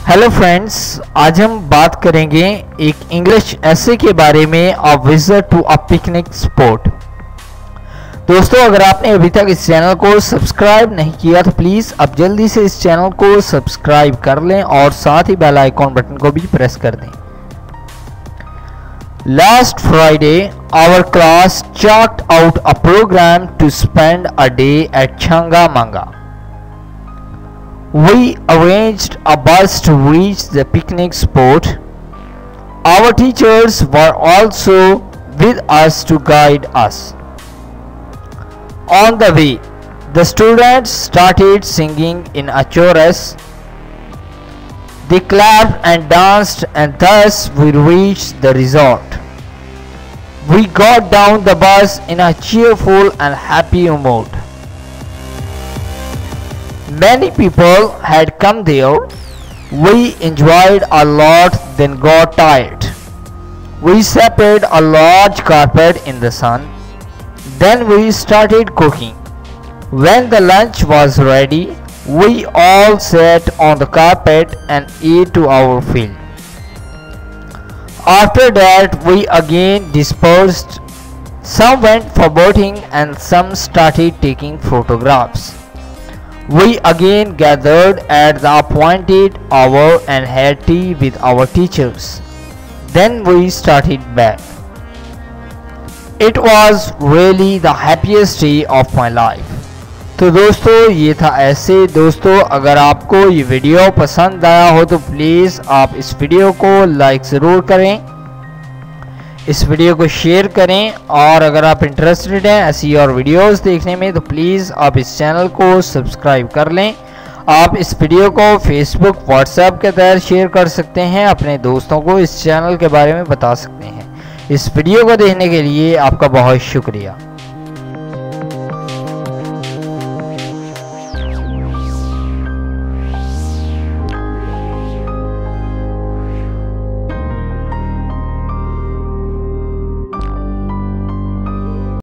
Hello friends, आज हम बात करेंगे एक इंग्लिश ऐसे के बारे में, a visit to a picnic spot. दोस्तों, अगर आपने अभी तक इस चैनल को सब्सक्राइब नहीं किया तो प्लीज़ अब जल्दी से इस चैनल को सब्सक्राइब कर लें और साथ ही बेल आइकॉन बटन को भी प्रेस कर दें। Last Friday our class chart out a programme to spend a day at Changamanga. We arranged a bus to reach the picnic spot. Our teachers were also with us to guide us. On the way, the students started singing in a chorus. They clapped and danced, and thus we reached the resort. We got down the bus in a cheerful and happy mood. Many people had come there. We enjoyed a lot, then got tired. We spread a large carpet in the sun. Then we started cooking. When the lunch was ready, we all sat on the carpet and ate to our fill. After that, we again dispersed. Some went for boating and some started taking photographs. We again gathered at the appointed hour and had tea with our teachers. Then we started back. It was really the happiest day of my life. तो दोस्तों, ये था ऐसे। दोस्तों, अगर आपको ये video पसंद आया हो तो प्लीज़ आप इस वीडियो को लाइक ज़रूर करें, इस वीडियो को शेयर करें, और अगर आप इंटरेस्टेड हैं ऐसी और वीडियोस देखने में तो प्लीज़ आप इस चैनल को सब्सक्राइब कर लें। आप इस वीडियो को फेसबुक, व्हाट्सएप के तहत शेयर कर सकते हैं, अपने दोस्तों को इस चैनल के बारे में बता सकते हैं। इस वीडियो को देखने के लिए आपका बहुत शुक्रिया।